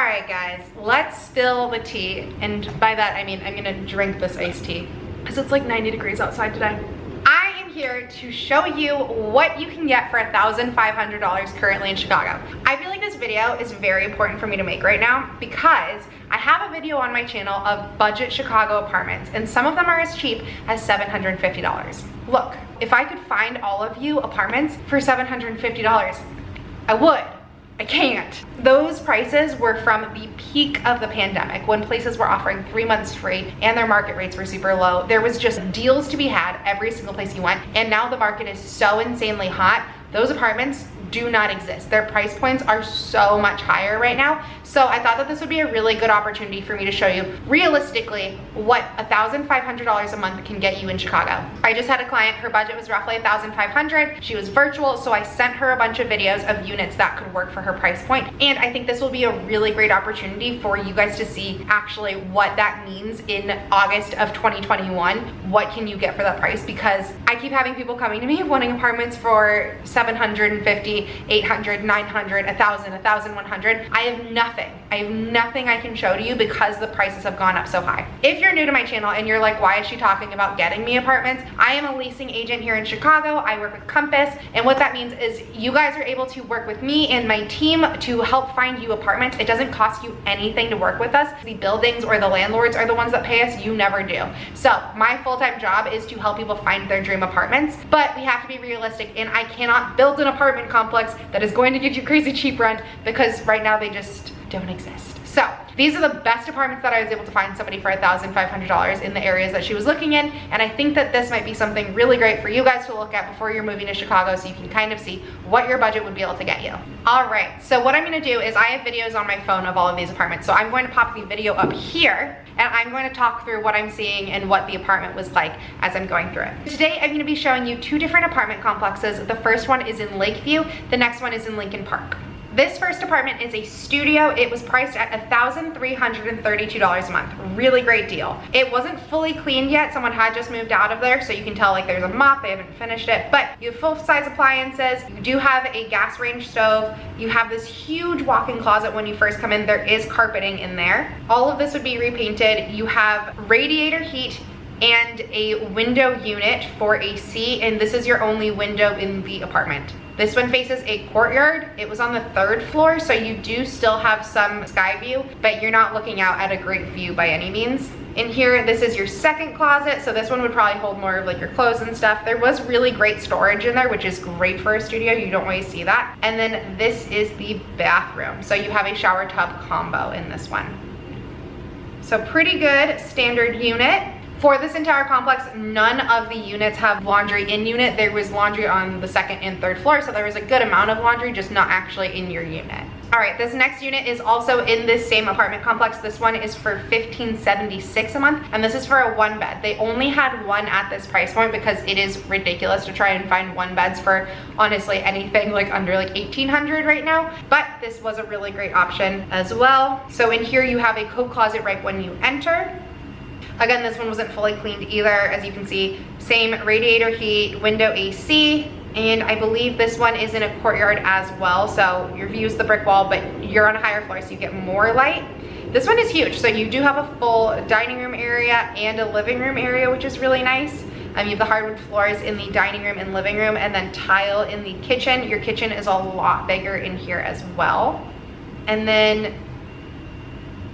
Alright guys, let's spill the tea. And by that I mean I'm gonna drink this iced tea because it's like 90 degrees outside today. I am here to show you what you can get for $1,500 currently in Chicago. I feel like this video is very important for me to make right now because I have a video on my channel of budget Chicago apartments and some of them are as cheap as $750. Look, if I could find all of you apartments for $750, I would. I can't. Those prices were from the peak of the pandemic when places were offering 3 months free and their market rates were super low. There was just deals to be had every single place you went. And now the market is so insanely hot. Those apartments do not exist. Their price points are so much higher right now. So I thought that this would be a really good opportunity for me to show you realistically what $1,500 a month can get you in Chicago. I just had a client, her budget was roughly $1,500. She was virtual, so I sent her a bunch of videos of units that could work for her price point. And I think this will be a really great opportunity for you guys to see actually what that means in August of 2021. What can you get for that price? Because I keep having people coming to me wanting apartments for $750, $800, $900, $1,000, $1,100. I have nothing. I have nothing I can show to you because the prices have gone up so high. If you're new to my channel and you're like, why is she talking about getting me apartments? I am a leasing agent here in Chicago. I work with Compass, and what that means is you guys are able to work with me and my team to help find you apartments. It doesn't cost you anything to work with us. The buildings or the landlords are the ones that pay us. You never do. So my full-time job is to help people find their dream apartments, but we have to be realistic, and I cannot build an apartment complex that is going to give you crazy cheap rent because right now they just don't exist. So these are the best apartments that I was able to find somebody for $1,500 in the areas that she was looking in, and I think that this might be something really great for you guys to look at before you're moving to Chicago so you can kind of see what your budget would be able to get you. All right, so what I'm gonna do is I have videos on my phone of all of these apartments, so I'm going to pop the video up here and I'm going to talk through what I'm seeing and what the apartment was like as I'm going through it. Today I'm gonna be showing you two different apartment complexes. The first one is in Lakeview, the next one is in Lincoln Park. This first apartment is a studio. It was priced at $1,332 a month. Really great deal. It wasn't fully cleaned yet. Someone had just moved out of there, so you can tell like there's a mop, they haven't finished it, but you have full-size appliances. You do have a gas range stove. You have this huge walk-in closet when you first come in. There is carpeting in there. All of this would be repainted. You have radiator heat and a window unit for AC, and this is your only window in the apartment. This one faces a courtyard. It was on the 3rd floor, so you do still have some sky view, but you're not looking out at a great view by any means. In here, this is your second closet, so this one would probably hold more of like your clothes and stuff. There was really great storage in there, which is great for a studio. You don't always see that. And then this is the bathroom. So you have a shower tub combo in this one. So pretty good standard unit. For this entire complex, none of the units have laundry in unit. There was laundry on the 2nd and 3rd floor, so there was a good amount of laundry, just not actually in your unit. All right, this next unit is also in this same apartment complex. This one is for $1,576 a month, and this is for a 1-bed. They only had one at this price point because it is ridiculous to try and find 1-beds for honestly anything like under like $1,800 right now, but this was a really great option as well. So in here you have a coat closet right when you enter. Again, this one wasn't fully cleaned either. As you can see, same radiator heat, window AC, and I believe this one is in a courtyard as well. So your view is the brick wall, but you're on a higher floor, so you get more light. This one is huge. So you do have a full dining room area and a living room area, which is really nice. You have the hardwood floors in the dining room and living room, and then tile in the kitchen. Your kitchen is a lot bigger in here as well. And then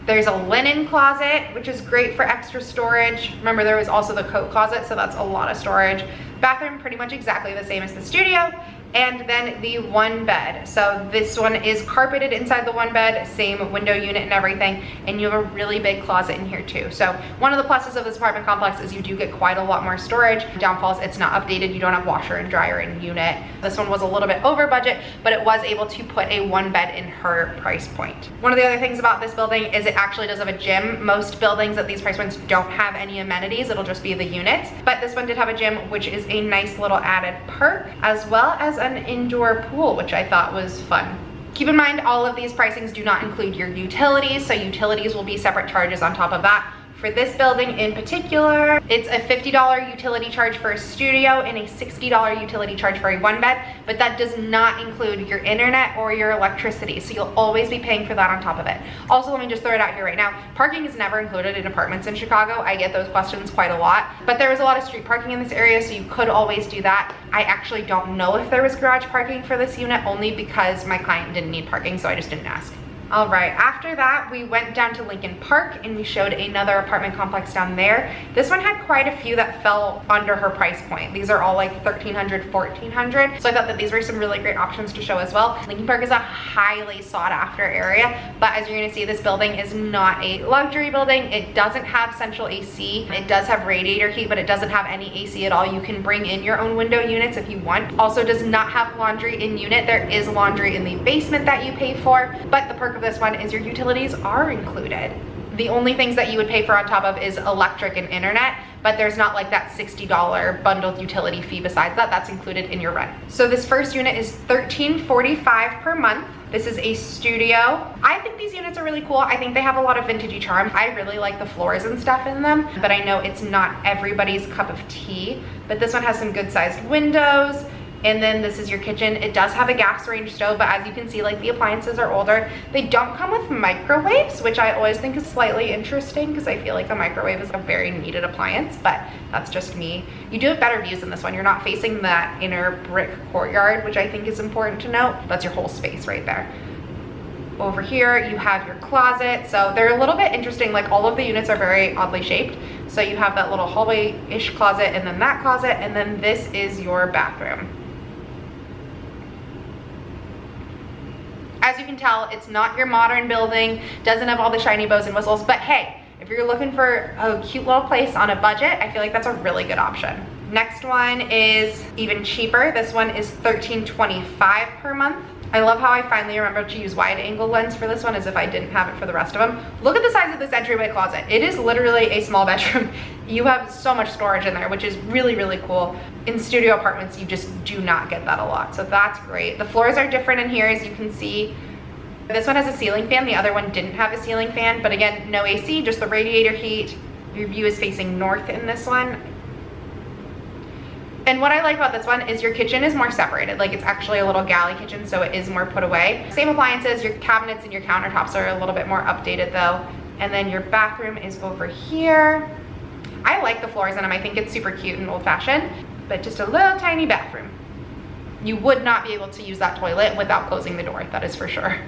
there's a linen closet, which is great for extra storage. Remember, there was also the coat closet, so that's a lot of storage. Bathroom, pretty much exactly the same as the studio. And then the 1-bed. So this one is carpeted inside the 1-bed, same window unit and everything, and you have a really big closet in here too. So one of the pluses of this apartment complex is you do get quite a lot more storage. Downfalls, it's not updated. You don't have washer and dryer in unit. This one was a little bit over budget, but it was able to put a 1-bed in her price point. One of the other things about this building is it actually does have a gym. Most buildings at these price points don't have any amenities. It'll just be the units, but this one did have a gym, which is a nice little added perk, as well as an indoor pool, which I thought was fun. Keep in mind, all of these pricings do not include your utilities, so utilities will be separate charges on top of that. For this building in particular, it's a $50 utility charge for a studio and a $60 utility charge for a one bed, but that does not include your internet or your electricity, so you'll always be paying for that on top of it. Also, let me just throw it out here right now, parking is never included in apartments in Chicago. I get those questions quite a lot, but there is a lot of street parking in this area, so you could always do that. I actually don't know if there was garage parking for this unit, only because my client didn't need parking, so I just didn't ask. All right, after that, we went down to Lincoln Park and we showed another apartment complex down there. This one had quite a few that fell under her price point. These are all like $1,300, $1,400. So I thought that these were some really great options to show as well. Lincoln Park is a highly sought after area, but as you're gonna see, this building is not a luxury building. It doesn't have central AC. It does have radiator heat, but it doesn't have any AC at all. You can bring in your own window units if you want. Also does not have laundry in unit. There is laundry in the basement that you pay for, but the perk of this one is your utilities are included. The only things that you would pay for on top of is electric and internet, but there's not like that $60 bundled utility fee besides that. That's included in your rent. So this first unit is $1,345 per month. This is a studio. I think these units are really cool. I think they have a lot of vintagey charm. I really like the floors and stuff in them, but I know it's not everybody's cup of tea. But this one has some good sized windows. And then this is your kitchen. It does have a gas range stove, but as you can see, like the appliances are older. They don't come with microwaves, which I always think is slightly interesting because I feel like a microwave is a very needed appliance, but that's just me. You do have better views in this one. You're not facing that inner brick courtyard, which I think is important to note. That's your whole space right there. Over here, you have your closet. So they're a little bit interesting. Like all of the units are very oddly shaped. So you have that little hallway-ish closet and then that closet, and then this is your bathroom. As you can tell, it's not your modern building, doesn't have all the shiny bows and whistles, but hey, if you're looking for a cute little place on a budget, I feel like that's a really good option. Next one is even cheaper. This one is $1,325 per month. I love how I finally remembered to use wide angle lens for this one, as if I didn't have it for the rest of them. Look at the size of this entryway closet. It is literally a small bedroom. You have so much storage in there, which is really, really cool. In studio apartments, you just do not get that a lot, so that's great. The floors are different in here, as you can see. This one has a ceiling fan. The other one didn't have a ceiling fan, but again, no AC, just the radiator heat. Your view is facing north in this one. And what I like about this one is your kitchen is more separated. Like it's actually a little galley kitchen, so it is more put away. Same appliances, your cabinets and your countertops are a little bit more updated though. And then your bathroom is over here. I like the floors in them. I think it's super cute and old fashioned, but just a little tiny bathroom. You would not be able to use that toilet without closing the door, that is for sure.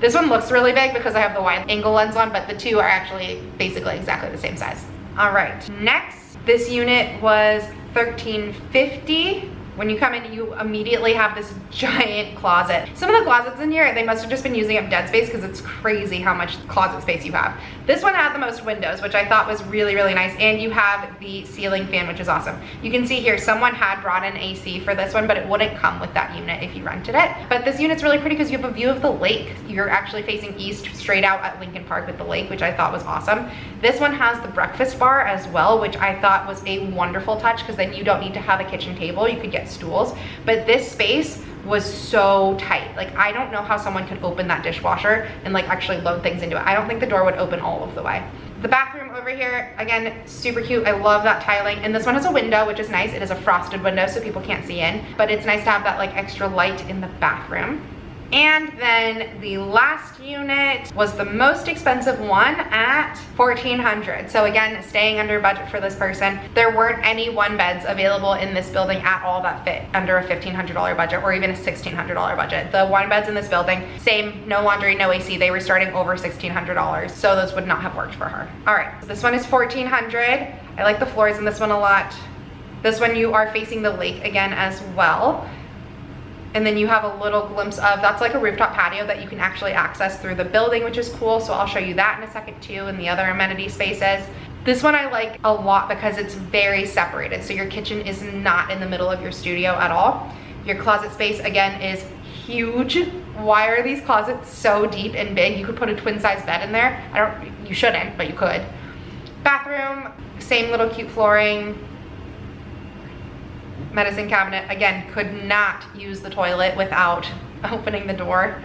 This one looks really big because I have the wide angle lens on, but the two are actually basically exactly the same size. All right, next, this unit was $1,350. When you come in, you immediately have this giant closet. Some of the closets in here, they must have just been using up dead space because it's crazy how much closet space you have. This one had the most windows, which I thought was really, really nice. And you have the ceiling fan, which is awesome. You can see here, someone had brought in AC for this one, but it wouldn't come with that unit if you rented it. But this unit's really pretty because you have a view of the lake. You're actually facing east straight out at Lincoln Park with the lake, which I thought was awesome. This one has the breakfast bar as well, which I thought was a wonderful touch because then you don't need to have a kitchen table. You could get stools. But this space was so tight. Like I don't know how someone could open that dishwasher and like actually load things into it. I don't think the door would open all of the way. The bathroom over here, again, super cute. I love that tiling. And this one has a window, which is nice. It is a frosted window so people can't see in, but it's nice to have that like extra light in the bathroom. And then the last unit was the most expensive one at $1,400. So again, staying under budget for this person. There weren't any one beds available in this building at all that fit under a $1,500 budget or even a $1,600 budget. The one beds in this building, same, no laundry, no AC, they were starting over $1,600. So those would not have worked for her. All right, so this one is $1,400. I like the floors in this one a lot. This one you are facing the lake again as well. And then you have a little glimpse of, that's like a rooftop patio that you can actually access through the building, which is cool. So I'll show you that in a second too, and the other amenity spaces. This one I like a lot because it's very separated. So your kitchen is not in the middle of your studio at all. Your closet space again is huge. Why are these closets so deep and big? You could put a twin size bed in there. You shouldn't, but you could. Bathroom, same little cute flooring. Medicine cabinet, again, could not use the toilet without opening the door.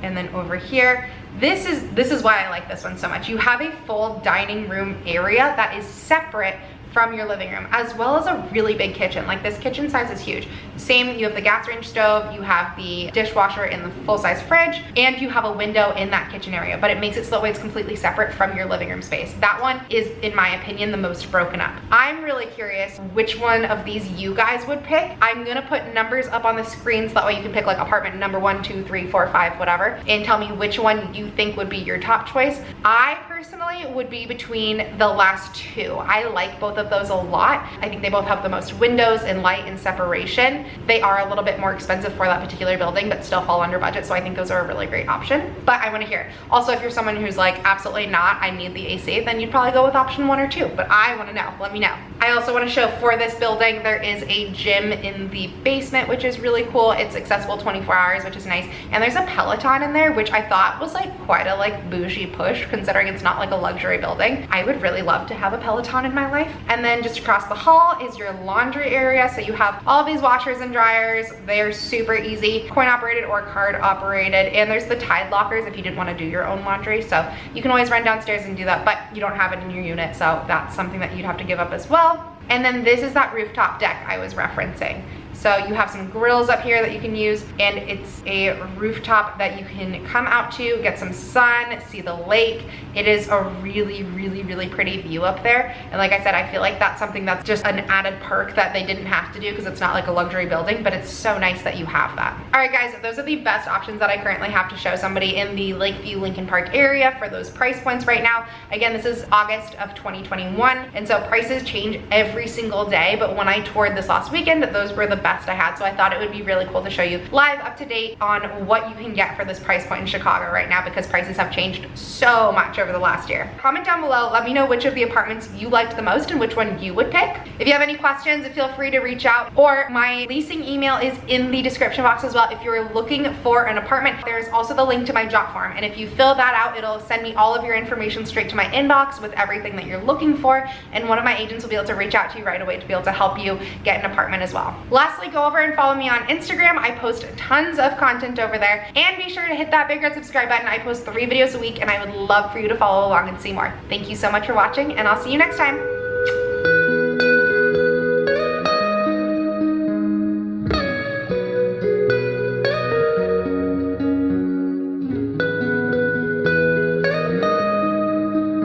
And then over here, this is why I like this one so much. You have a full dining room area that is separate from your living room, as well as a really big kitchen. Like, this kitchen size is huge. Same, you have the gas range stove, you have the dishwasher in the full-size fridge, and you have a window in that kitchen area, but it makes it so that way it's completely separate from your living room space. That one is, in my opinion, the most broken up. I'm really curious which one of these you guys would pick. I'm gonna put numbers up on the screen so that way you can pick like apartment number 1, 2, 3, 4, 5, whatever, and tell me which one you think would be your top choice. I personally would be between the last two. I like both of those a lot. I think they both have the most windows and light and separation. They are a little bit more expensive for that particular building, but still fall under budget, so I think those are a really great option. But I want to hear it. Also, if you're someone who's like, absolutely not, I need the AC, then you'd probably go with option 1 or 2, but I want to know. Let me know. I also want to show, for this building, there is a gym in the basement, which is really cool. It's accessible 24 hours, which is nice. And there's a Peloton in there, which I thought was like quite a like bougie push, considering it's not like a luxury building. I would really love to have a Peloton in my life. And then just across the hall is your laundry area. So you have all these washers and dryers. They're super easy, coin operated or card operated. And there's the Tide lockers if you didn't want to do your own laundry. So you can always run downstairs and do that, but you don't have it in your unit. So that's something that you'd have to give up as well. And then this is that rooftop deck I was referencing. So you have some grills up here that you can use, and it's a rooftop that you can come out to, get some sun, see the lake. It is a really, really, really pretty view up there. And like I said, I feel like that's something that's just an added perk that they didn't have to do because it's not like a luxury building, but it's so nice that you have that. All right, guys, those are the best options that I currently have to show somebody in the Lakeview, Lincoln Park area for those price points right now. Again, this is August of 2021, and so prices change every single day, but when I toured this last weekend, those were the best I had. So I thought it would be really cool to show you live, up to date on what you can get for this price point in Chicago right now, because prices have changed so much over the last year. Comment down below, let me know which of the apartments you liked the most and which one you would pick. If you have any questions, feel free to reach out, or my leasing email is in the description box as well. If you're looking for an apartment, there's also the link to my job form, and if you fill that out, it'll send me all of your information straight to my inbox with everything that you're looking for, and one of my agents will be able to reach out to you right away to be able to help you get an apartment as well. Lastly, go over and follow me on Instagram. I post tons of content over there, and be sure to hit that big red subscribe button. I post 3 videos a week, and I would love for you to follow along and see more. Thank you so much for watching, and I'll see you next time.